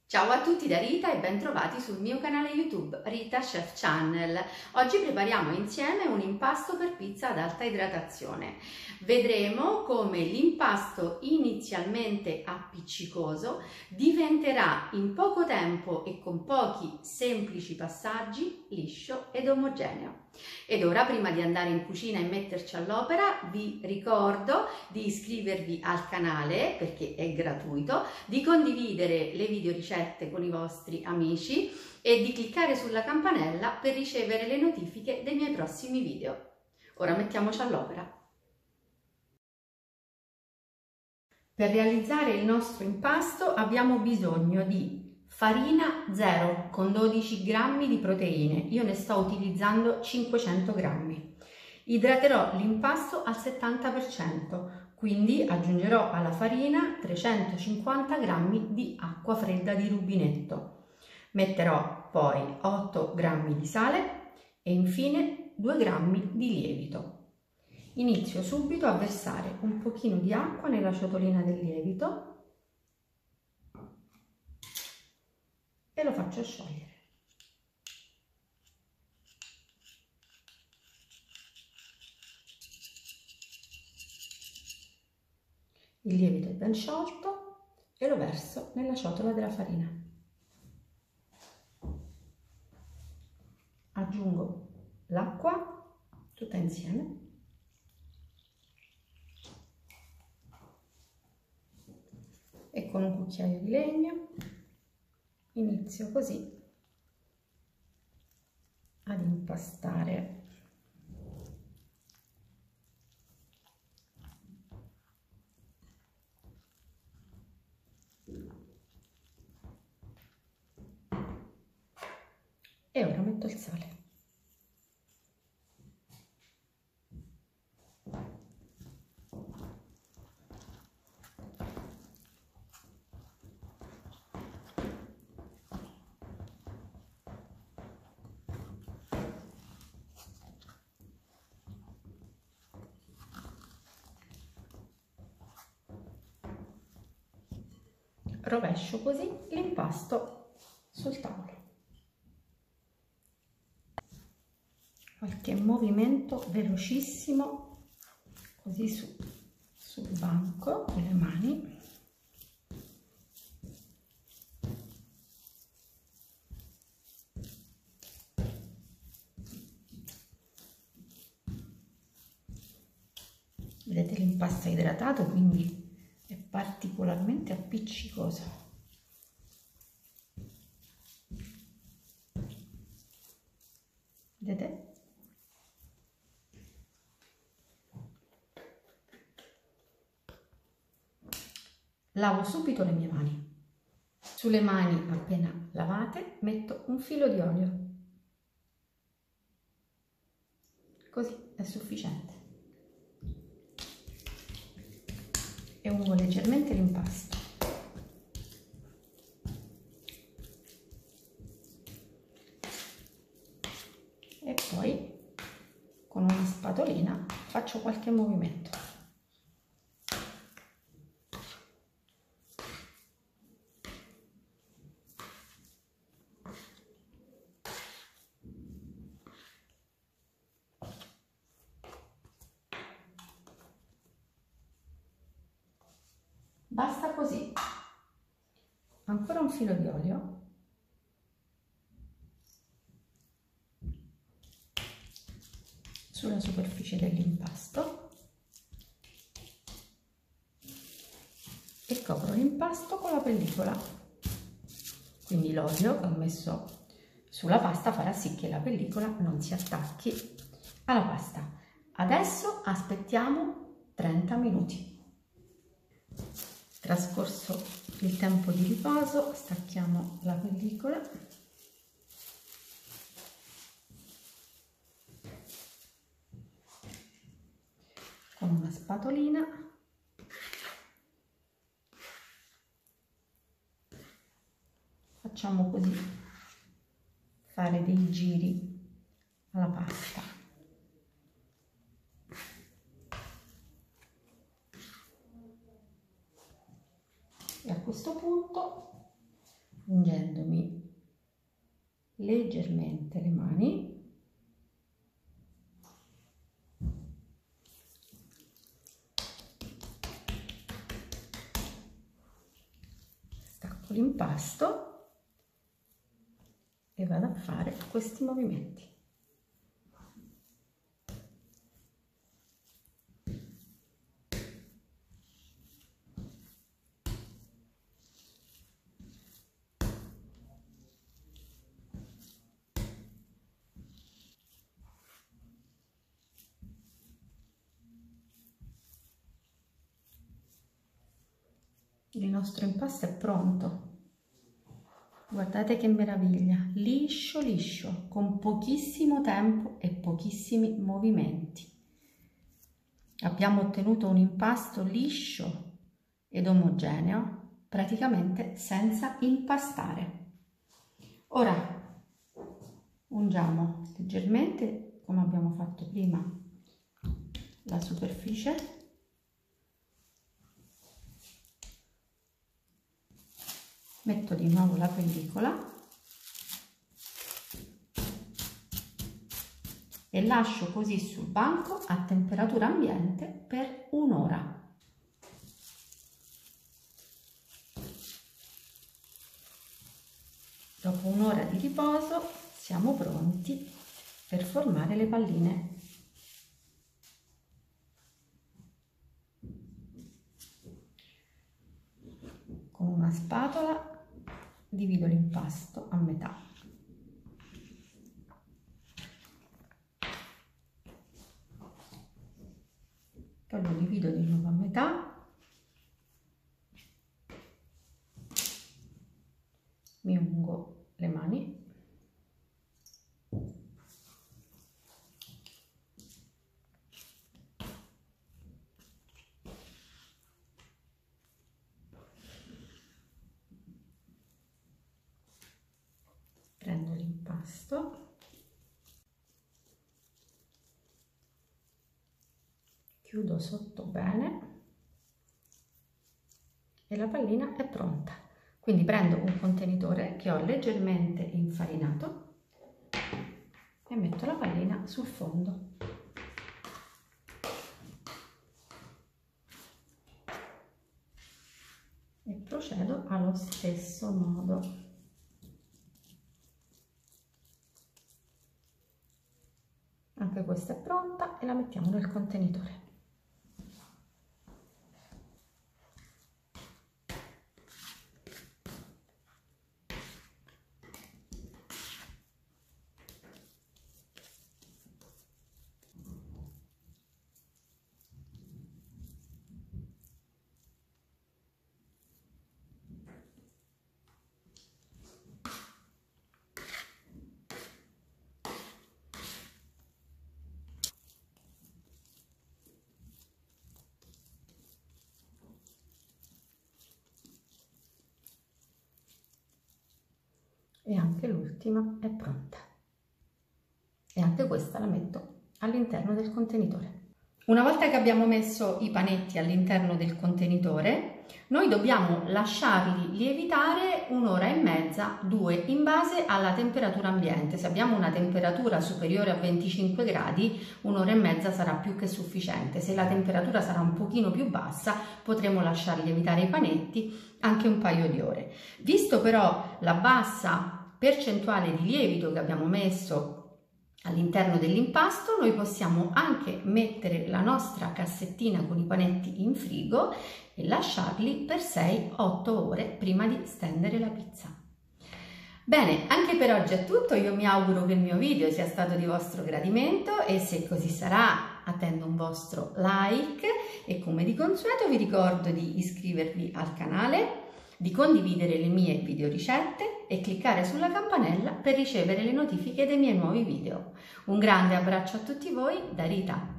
Ciao a tutti da Rita e ben trovati sul mio canale YouTube Rita Chef Channel. Oggi prepariamo insieme un impasto per pizza ad alta idratazione. Vedremo come l'impasto inizialmente appiccicoso diventerà in poco tempo e con pochi semplici passaggi liscio ed omogeneo. Ed ora, prima di andare in cucina e metterci all'opera, vi ricordo di iscrivervi al canale perché è gratuito, di condividere le video ricette con i vostri amici e di cliccare sulla campanella per ricevere le notifiche dei miei prossimi video. Ora mettiamoci all'opera. Per realizzare il nostro impasto abbiamo bisogno di farina 0 con 12 grammi di proteine, io ne sto utilizzando 500 grammi. Idraterò l'impasto al 70%, quindi aggiungerò alla farina 350 grammi di acqua fredda di rubinetto. Metterò poi 8 grammi di sale e infine 2 grammi di lievito. Inizio subito a versare un pochino di acqua nella ciotolina del lievito e lo faccio sciogliere. Il lievito è ben sciolto e lo verso nella ciotola della farina. Aggiungo l'acqua tutta insieme. E con un cucchiaio di legno inizio così ad impastare. E ora metto il sale. Rovescio così l'impasto sul tavolo. Qualche movimento velocissimo così sul banco con le mani. Vedete, l'impasto è idratato, quindi è particolarmente appiccicoso. Vedete? Lavo subito le mie mani. Sulle mani appena lavate metto un filo di olio. Così è sufficiente. E ungo leggermente l'impasto. E poi con una spatolina faccio qualche movimento. Basta così. Ancora un filo di olio. Sulla superficie dell'impasto e copro l'impasto con la pellicola. Quindi l'olio che ho messo sulla pasta farà sì che la pellicola non si attacchi alla pasta. Adesso aspettiamo 30 minuti. Trascorso il tempo di riposo, stacchiamo la pellicola. Con una spatolina facciamo così, fare dei giri alla pasta. E a questo punto ungendomi leggermente le mani, stacco l'impasto e vado a fare questi movimenti. Il nostro impasto è pronto, guardate che meraviglia, liscio liscio, con pochissimo tempo e pochissimi movimenti. Abbiamo ottenuto un impasto liscio ed omogeneo, praticamente senza impastare. Ora ungiamo leggermente, come abbiamo fatto prima, la superficie. Metto di nuovo la pellicola e lascio così sul banco a temperatura ambiente per un'ora. Dopo un'ora di riposo siamo pronti per formare le palline. Con una spatola divido l'impasto a metà. Poi lo divido di nuovo a metà. Mi ungo le mani. Prendo l'impasto, chiudo sotto bene e la pallina è pronta. Quindi prendo un contenitore che ho leggermente infarinato e metto la pallina sul fondo. E procedo allo stesso modo. Anche questa è pronta e la mettiamo nel contenitore. E anche l'ultima è pronta. E anche questa la metto all'interno del contenitore. Una volta che abbiamo messo i panetti all'interno del contenitore, noi dobbiamo lasciarli lievitare un'ora e mezza, 2, in base alla temperatura ambiente. Se abbiamo una temperatura superiore a 25 gradi, un'ora e mezza sarà più che sufficiente. Se la temperatura sarà un pochino più bassa, potremo lasciar lievitare i panetti anche un paio di ore. Visto però la bassa percentuale di lievito che abbiamo messo all'interno dell'impasto, noi possiamo anche mettere la nostra cassettina con i panetti in frigo e lasciarli per 6-8 ore prima di stendere la pizza. Bene, anche per oggi è tutto. Io mi auguro che il mio video sia stato di vostro gradimento e se così sarà attendo un vostro like e come di consueto vi ricordo di iscrivervi al canale, di condividere le mie video ricette e cliccare sulla campanella per ricevere le notifiche dei miei nuovi video. Un grande abbraccio a tutti voi da Rita.